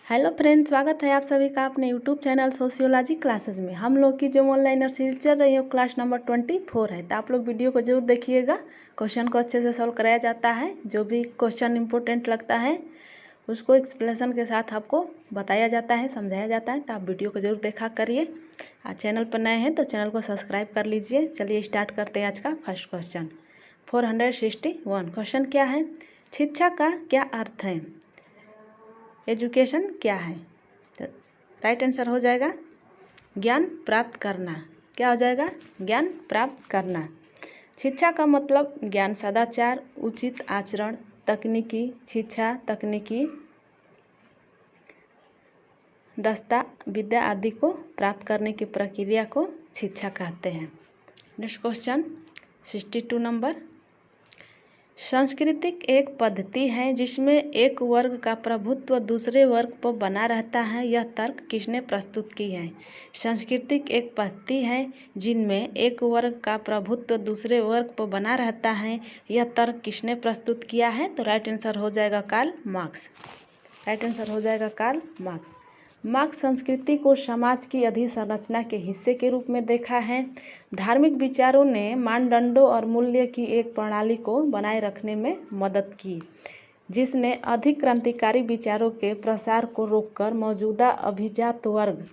Hello friends, स्वागत है आप सभी का अपने यूट्यूब चैनल सोशियोलॉजी क्लासेस में। हम लोग की जो ऑनलाइन सीरीज चल रही है वो क्लास नंबर 24 है। तो आप लोग वीडियो को जरूर देखिएगा। क्वेश्चन को अच्छे से सॉल्व कराया जाता है। जो भी क्वेश्चन इंपॉर्टेंट लगता है उसको एक्सप्लेनेशन के साथ आपको बताया जाता है, समझाया जाता है। तो आप वीडियो को जरूर देखा करिए। चैनल पर नए हैं तो चैनल को सब्सक्राइब कर लीजिए। चलिए स्टार्ट करते हैं आज का फर्स्ट क्वेश्चन। 461 क्वेश्चन क्या है? शिक्षा का क्या अर्थ है? एजुकेशन क्या है? तो राइट आंसर हो जाएगा ज्ञान प्राप्त करना। क्या हो जाएगा? ज्ञान प्राप्त करना। शिक्षा का मतलब ज्ञान, सदाचार, उचित आचरण, तकनीकी शिक्षा, तकनीकी दस्ता विद्या आदि को प्राप्त करने की प्रक्रिया को शिक्षा कहते हैं। Next question 62 number. सांस्कृतिक एक पद्धति है जिसमें एक वर्ग का प्रभुत्व दूसरे वर्ग पर बना रहता है। यह तर्क किसने प्रस्तुत की है? सांस्कृतिक एक पद्धति है जिनमें एक वर्ग का प्रभुत्व दूसरे वर्ग पर बना रहता है। यह तर्क किसने प्रस्तुत किया है? तो राइट आंसर हो जाएगा कार्ल मार्क्स। राइट आंसर हो जाएगा कार्ल मार्क्स। मार्क्स संस्कृति को समाज की अधिसंरचना के हिस्से के रूप में देखा है। धार्मिक विचारों ने मानदंडों और मूल्य की एक प्रणाली को बनाए रखने में मदद की, जिसने अधिक क्रांतिकारी विचारों के प्रसार को रोककर मौजूदा अभिजात वर्ग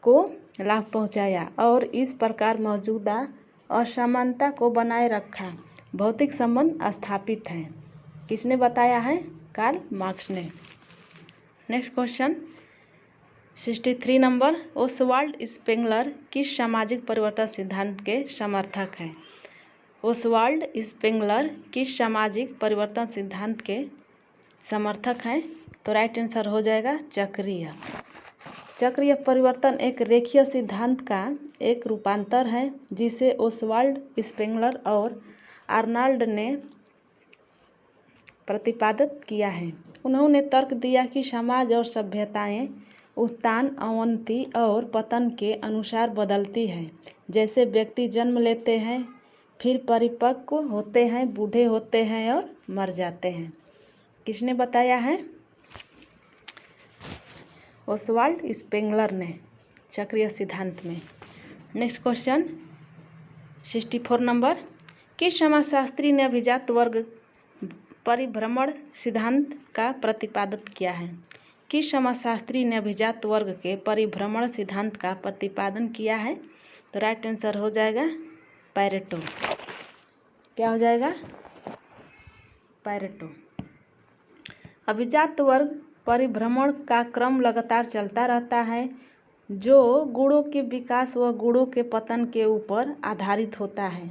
को लाभ पहुंचाया और इस प्रकार मौजूदा असमानता को बनाए रखा। भौतिक संबंध स्थापित हैं। किसने बताया है? कार्ल मार्क्स ने। Next question 63 number. Oswald Spengler किस सामाजिक परिवर्तन सिद्धांत के समर्थक हैं? ओसवाल्ड स्पेंगलर किस सामाजिक परिवर्तन सिद्धांत के समर्थक हैं? तो राइट आंसर हो जाएगा चक्रीय। चक्रीय परिवर्तन एक रेखीय सिद्धांत का एक रूपांतर है जिसे ओसवाल्ड स्पेंगलर और आर्नल्ड ने प्रतिपादित किया है। उन्होंने तर्क दिया कि समाज और सभ्यताएं उत्थान, अवनति और पतन के अनुसार बदलती है। जैसे व्यक्ति जन्म लेते हैं, फिर परिपक्व होते हैं, बूढ़े होते हैं और मर जाते हैं। किसने बताया है? ओसवाल्ड स्पेंगलर ने चक्रीय सिद्धांत में। Next question 64 number. किस समाजशास्त्री ने अभिजात वर्ग परिभ्रमण सिद्धांत का प्रतिपादन किया है? किस समाजशास्त्री ने अभिजात वर्ग के परिभ्रमण सिद्धांत का प्रतिपादन किया है? तो राइट आंसर हो जाएगा पैरेटो। क्या हो जाएगा? पैरेटो। अभिजात वर्ग परिभ्रमण का क्रम लगातार चलता रहता है जो गुणों के विकास व गुणों के पतन के ऊपर आधारित होता है।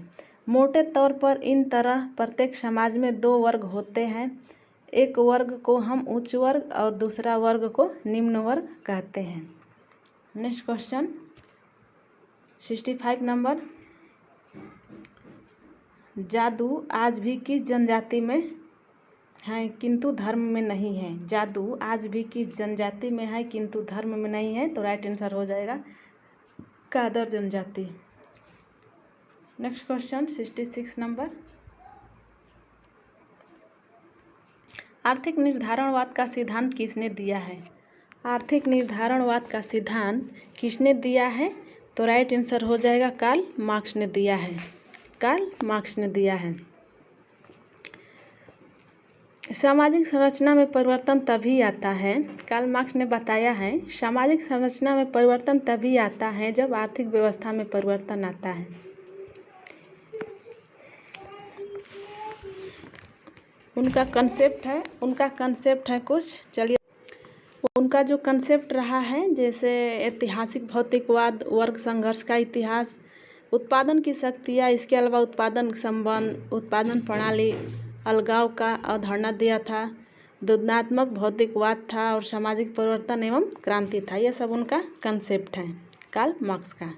मोटे तौर पर इन तरह प्रत्येक समाज में दो वर्ग होते हैं। एक वर्ग को हम उच्च वर्ग और दूसरा वर्ग को निम्न वर्ग कहते हैं। Next question 65 number. जादू आज भी किस जनजाति में है किंतु धर्म में नहीं है? जादू आज भी किस जनजाति में है किंतु धर्म में नहीं है? तो राइट आंसर हो जाएगा कादर जनजाति। Next question 66 number. आर्थिक निर्धारणवाद का सिद्धांत किसने दिया है? आर्थिक निर्धारणवाद का सिद्धांत किसने दिया है? तो राइट आंसर हो जाएगा कार्ल मार्क्स ने दिया है। कार्ल मार्क्स ने दिया है। सामाजिक संरचना में परिवर्तन तभी आता है, कार्ल मार्क्स ने बताया है, सामाजिक संरचना में परिवर्तन तभी आता है जब आर्थिक व्यवस्था में परिवर्तन आता है। उनका कंसेप्ट है कुछ। चलिए, उनका जो कंसेप्ट रहा है जैसे ऐतिहासिक भौतिकवाद, वर्ग संघर्ष का इतिहास, उत्पादन की शक्तियाँ, इसके अलावा उत्पादन संबंध, उत्पादन प्रणाली, अलगाव का अवधारणा दिया था, द्वंद्वात्मक भौतिकवाद था और सामाजिक परिवर्तन एवं क्रांति था। यह सब उनका कंसेप्ट है कार्ल मार्क्स का।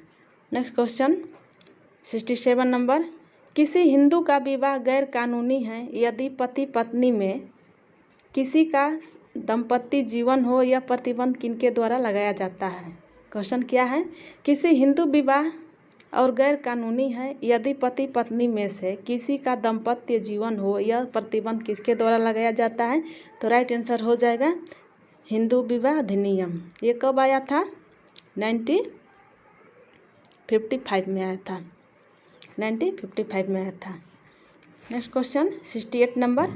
Next question 67 number. किसी हिंदू का विवाह गैर कानूनी है यदि पति पत्नी में किसी का दाम्पत्य जीवन हो। यह प्रतिबंध किनके द्वारा लगाया जाता है? क्वेश्चन क्या है? किसी हिंदू विवाह और गैर कानूनी है यदि पति पत्नी में से किसी का दाम्पत्य जीवन हो। यह प्रतिबंध किसके द्वारा लगाया जाता है? तो राइट आंसर हो जाएगा हिंदू विवाह अधिनियम, ये कब आया था? 1955 में आया था। 1955 में आया था। Next question 68 number.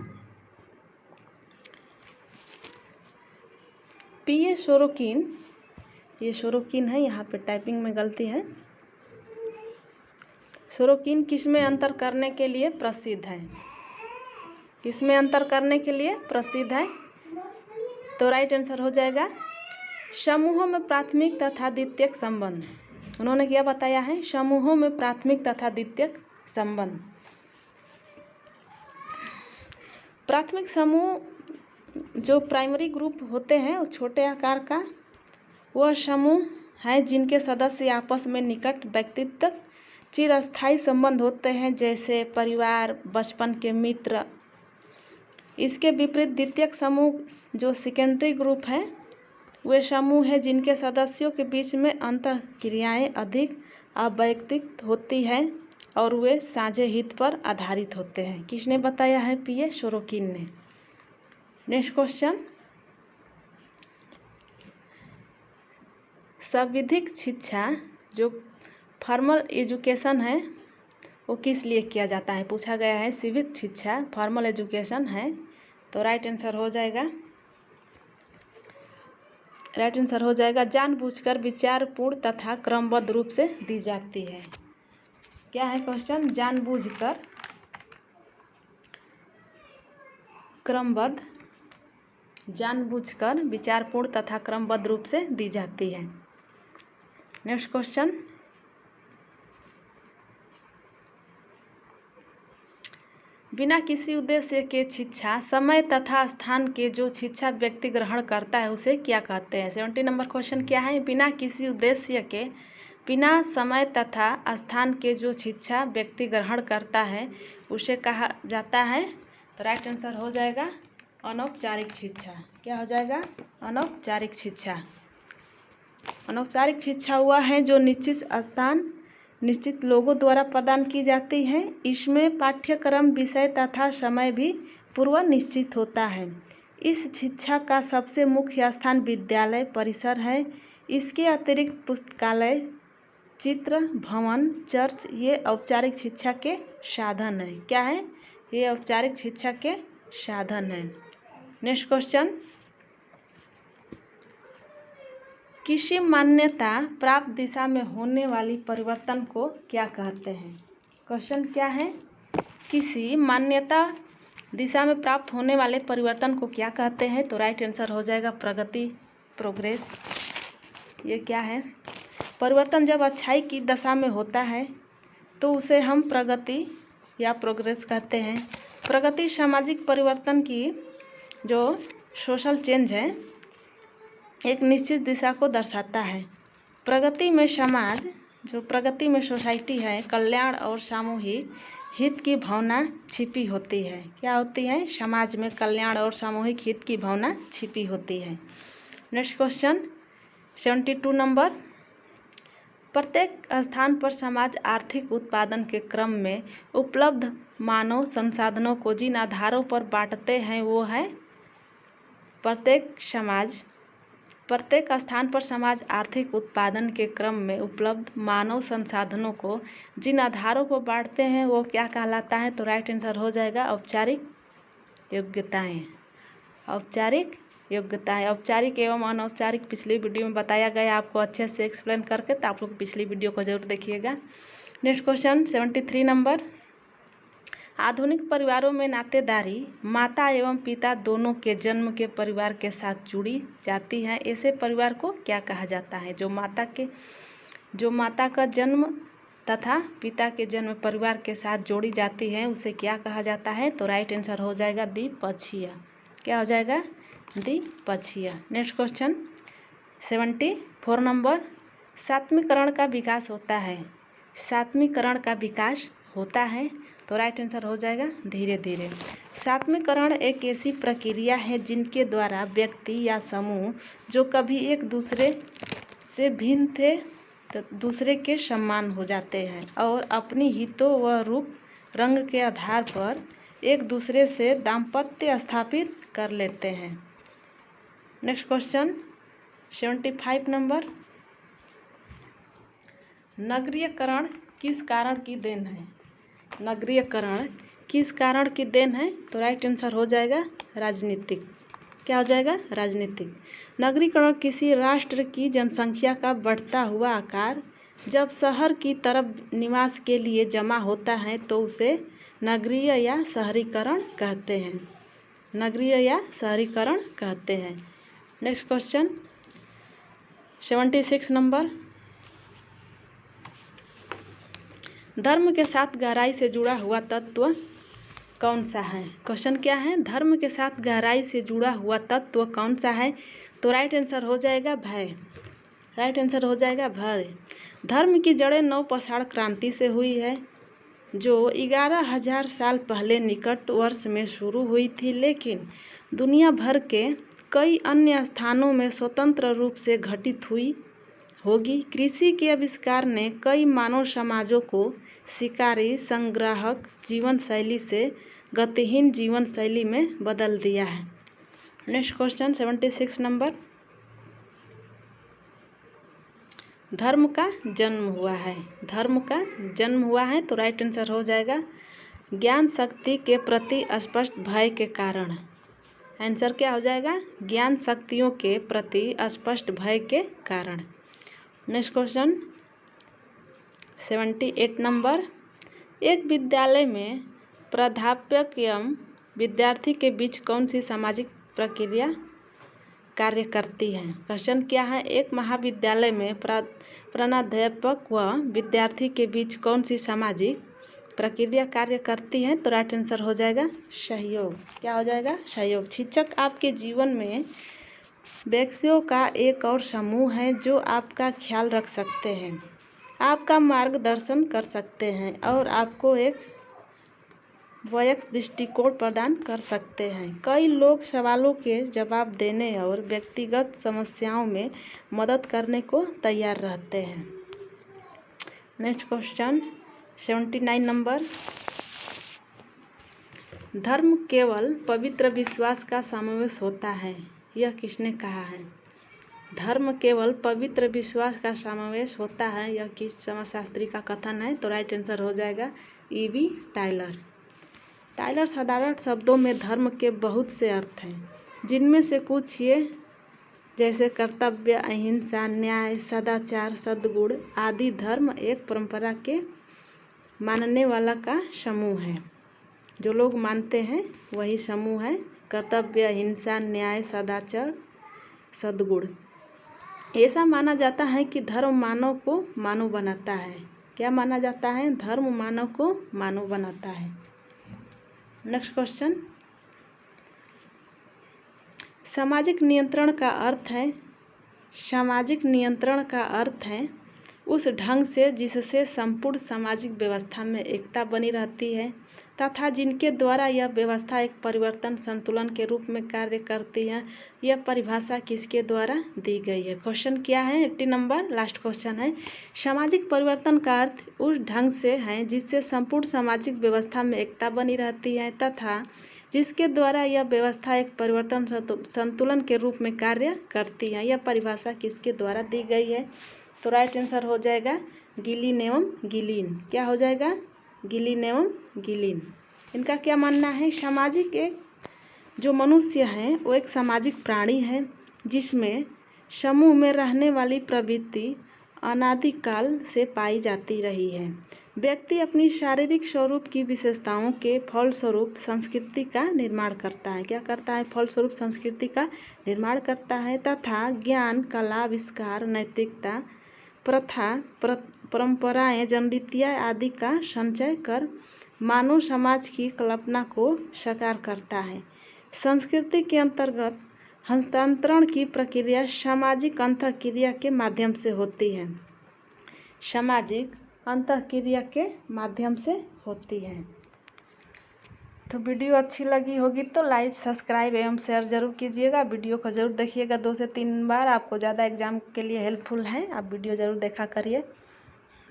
PA Sorokin, ये सोरोकिन है, यहाँ पे टाइपिंग में गलती है। सोरोकिन किसमें अंतर करने के लिए प्रसिद्ध है? किसमें अंतर करने के लिए प्रसिद्ध है? तो राइट आंसर हो जाएगा समूहों में प्राथमिक तथा द्वितीयक संबंध। उन्होंने क्या बताया है? समूहों में प्राथमिक तथा द्वितीयक संबंध। प्राथमिक समूह जो प्राइमरी ग्रुप होते हैं वो छोटे आकार का वह समूह है जिनके सदस्य आपस में निकट व्यक्तित्व चिरस्थायी संबंध होते हैं, जैसे परिवार, बचपन के मित्र। इसके विपरीत द्वितीयक समूह जो सेकेंडरी ग्रुप है वे समूह है जिनके सदस्यों के बीच में अंतःक्रियाएं अधिक अवैयक्तिक होती हैं और वे साझे हित पर आधारित होते हैं। किसने बताया है? पीए सोरोकिन ने। नेक्स्ट क्वेश्चन, संविधिक शिक्षा जो फॉर्मल एजुकेशन है वो किस लिए किया जाता है? पूछा गया है। सिविक शिक्षा फॉर्मल एजुकेशन है, तो राइट आंसर हो जाएगा जानबूझकर विचारपूर्ण तथा क्रमबद्ध रूप से दी जाती है। क्या है क्वेश्चन? जानबूझकर विचारपूर्ण तथा क्रमबद्ध रूप से दी जाती है। नेक्स्ट क्वेश्चन, बिना किसी उद्देश्य के शिक्षा समय तथा स्थान के जो शिक्षा व्यक्ति ग्रहण करता है उसे क्या कहते हैं? 70 नंबर क्वेश्चन क्या है? बिना किसी उद्देश्य के, बिना समय तथा स्थान के जो शिक्षा व्यक्ति ग्रहण करता है उसे कहा जाता है। तो राइट आंसर हो जाएगा अनौपचारिक शिक्षा। क्या हो जाएगा? अनौपचारिक शिक्षा। अनौपचारिक शिक्षा हुआ है जो निश्चित स्थान, निश्चित लोगों द्वारा प्रदान की जाती है। इसमें पाठ्यक्रम, विषय तथा समय भी पूर्व निश्चित होता है। इस शिक्षा का सबसे मुख्य स्थान विद्यालय परिसर है। इसके अतिरिक्त पुस्तकालय, चित्र भवन, चर्च ये औपचारिक शिक्षा के साधन है। क्या है? ये औपचारिक शिक्षा के साधन है। नेक्स्ट क्वेश्चन, किसी मान्यता प्राप्त दिशा में होने वाली परिवर्तन को क्या कहते हैं? क्वेश्चन क्या है? किसी मान्यता दिशा में प्राप्त होने वाले परिवर्तन को क्या कहते हैं? तो राइट आंसर हो जाएगा प्रगति, प्रोग्रेस। ये क्या है? परिवर्तन जब अच्छाई की दशा में होता है तो उसे हम प्रगति या प्रोग्रेस कहते हैं। प्रगति सामाजिक परिवर्तन की जो सोशल चेंज है एक निश्चित दिशा को दर्शाता है। प्रगति में समाज, जो प्रगति में सोसाइटी है, कल्याण और सामूहिक हित की भावना छिपी होती है। क्या होती है? समाज में कल्याण और सामूहिक हित की भावना छिपी होती है। नेक्स्ट क्वेश्चन 72 नंबर, प्रत्येक स्थान पर समाज आर्थिक उत्पादन के क्रम में उपलब्ध मानव संसाधनों को जिन आधारों पर बांटते हैं वो है। प्रत्येक स्थान पर समाज आर्थिक उत्पादन के क्रम में उपलब्ध मानव संसाधनों को जिन आधारों पर बांटते हैं वो क्या कहलाता है? तो राइट आंसर हो जाएगा औपचारिक योग्यताएं। औपचारिक योग्यताएं, औपचारिक एवं अनौपचारिक पिछली वीडियो में बताया गया आपको अच्छे से एक्सप्लेन करके, तो आप लोग पिछली वीडियो को जरूर देखिएगा। नेक्स्ट क्वेश्चन 73 नंबर, आधुनिक परिवारों में नातेदारी माता एवं पिता दोनों के जन्म के परिवार के साथ जुड़ी जाती है। ऐसे परिवार को क्या कहा जाता है? जो माता का जन्म तथा पिता के जन्म परिवार के साथ जोड़ी जाती है उसे क्या कहा जाता है? तो राइट आंसर हो जाएगा द्विपक्षीय। क्या हो जाएगा? द्विपक्षीय। नेक्स्ट क्वेश्चन 74 नंबर, सात्वीकरण का विकास होता है। सात्वीकरण का विकास होता है, तो राइट आंसर हो जाएगा धीरे धीरे। सात्वीकरण एक ऐसी प्रक्रिया है जिनके द्वारा व्यक्ति या समूह जो कभी एक दूसरे से भिन्न थे तो दूसरे के समान हो जाते हैं और अपनी हितों व रूप रंग के आधार पर एक दूसरे से दाम्पत्य स्थापित कर लेते हैं। नेक्स्ट क्वेश्चन 75 नंबर, नगरीयकरण किस कारण की देन है? नगरीयकरण किस कारण की देन है? तो राइट आंसर हो जाएगा राजनीतिक। क्या हो जाएगा? राजनीतिक। नगरीकरण किसी राष्ट्र की जनसंख्या का बढ़ता हुआ आकार जब शहर की तरफ निवास के लिए जमा होता है तो उसे नगरीय या शहरीकरण कहते हैं। नगरीय या शहरीकरण कहते हैं। नेक्स्ट क्वेश्चन 76 नंबर, धर्म के साथ गहराई से जुड़ा हुआ तत्व कौन सा है? क्वेश्चन क्या है? धर्म के साथ गहराई से जुड़ा हुआ तत्व कौन सा है? तो राइट आंसर हो जाएगा भय। राइट आंसर हो जाएगा भय। धर्म की जड़ें नवपाषाण क्रांति से हुई है जो 11,000 साल पहले निकट वर्ष में शुरू हुई थी, लेकिन दुनिया भर के कई अन्य स्थानों में स्वतंत्र रूप से घटित हुई होगी। कृषि के आविष्कार ने कई मानव समाजों को शिकारी संग्राहक जीवन शैली से गतिहीन जीवन शैली में बदल दिया है। नेक्स्ट क्वेश्चन 76 नंबर, धर्म का जन्म हुआ है। धर्म का जन्म हुआ है तो राइट आंसर हो जाएगा ज्ञान शक्ति के प्रति स्पष्ट भय के कारण। आंसर क्या हो जाएगा? ज्ञान शक्तियों के प्रति स्पष्ट भय के कारण। नेक्स्ट क्वेश्चन 78 नंबर, एक विद्यालय में प्राध्यापक एवं विद्यार्थी के बीच कौन सी सामाजिक प्रक्रिया कार्य करती है? क्वेश्चन क्या है? एक महाविद्यालय में प्राध्यापक व विद्यार्थी के बीच कौन सी सामाजिक प्रक्रिया कार्य करती है? तो राइट आंसर हो जाएगा सहयोग। क्या हो जाएगा? सहयोग। शिक्षक आपके जीवन में व्यक्तियों का एक और समूह है जो आपका ख्याल रख सकते हैं, आपका मार्गदर्शन कर सकते हैं और आपको एक वैयक्तिक दृष्टिकोण प्रदान कर सकते हैं। कई लोग सवालों के जवाब देने और व्यक्तिगत समस्याओं में मदद करने को तैयार रहते हैं। नेक्स्ट क्वेश्चन 79 नंबर, धर्म केवल पवित्र विश्वास का समावेश होता है, यह किसने कहा है? धर्म केवल पवित्र विश्वास का समावेश होता है, यह किस समाजशास्त्री का कथन है? तो राइट आंसर हो जाएगा E.B. टायलर। टायलर साधारण शब्दों में धर्म के बहुत से अर्थ हैं, जिनमें से कुछ ये जैसे कर्तव्य, अहिंसा, न्याय, सदाचार, सद्गुण आदि। धर्म एक परंपरा के मानने वाला का समूह है। जो लोग मानते हैं वही समूह है। कर्तव्य, अहिंसा, न्याय, सदाचार, सद्गुण। ऐसा माना जाता है कि धर्म मानव को मानव बनाता है। क्या माना जाता है? धर्म मानव को मानव बनाता है। नेक्स्ट क्वेश्चन, सामाजिक नियंत्रण का अर्थ है, सामाजिक नियंत्रण का अर्थ है उस ढंग से जिससे संपूर्ण सामाजिक व्यवस्था में एकता बनी रहती है तथा जिनके द्वारा यह व्यवस्था एक परिवर्तन संतुलन के रूप में कार्य करती है। यह परिभाषा किसके द्वारा दी गई है? क्वेश्चन क्या है? 80 नंबर लास्ट क्वेश्चन है। सामाजिक परिवर्तन का अर्थ उस ढंग से है जिससे संपूर्ण सामाजिक व्यवस्था में एकता बनी रहती है तथा जिसके द्वारा यह व्यवस्था एक परिवर्तन संतुलन के रूप में कार्य करती है। यह परिभाषा किसके द्वारा दी गई है? तो राइट आंसर हो जाएगा गिलिन एवं गिलिन। क्या हो जाएगा? गिलिन एवं गिलिन। इनका क्या मानना है? सामाजिक एक जो मनुष्य है वो एक सामाजिक प्राणी है जिसमें समूह में रहने वाली प्रवृत्ति अनादिकाल से पाई जाती रही है। व्यक्ति अपनी शारीरिक स्वरूप की विशेषताओं के फलस्वरूप संस्कृति का निर्माण करता है। क्या करता है? फलस्वरूप संस्कृति का निर्माण करता है तथा ज्ञान, कला, आविष्कार, नैतिकता, प्रथा, परंपराएं, जनरीतियाँ आदि का संचय कर मानव समाज की कल्पना को साकार करता है। संस्कृति के अंतर्गत हस्तांतरण की प्रक्रिया सामाजिक अंतःक्रिया के माध्यम से होती है। सामाजिक अंतःक्रिया के माध्यम से होती है। तो वीडियो अच्छी लगी होगी तो लाइक, सब्सक्राइब एवं शेयर जरूर कीजिएगा। वीडियो को जरूर देखिएगा 2 से 3 बार, आपको ज़्यादा एग्जाम के लिए हेल्पफुल है। आप वीडियो ज़रूर देखा करिए।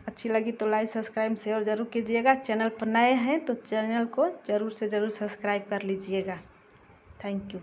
अच्छी लगी तो लाइक, सब्सक्राइब, शेयर जरूर कीजिएगा। चैनल पर नए हैं तो चैनल को ज़रूर से ज़रूर सब्सक्राइब कर लीजिएगा। Thank you.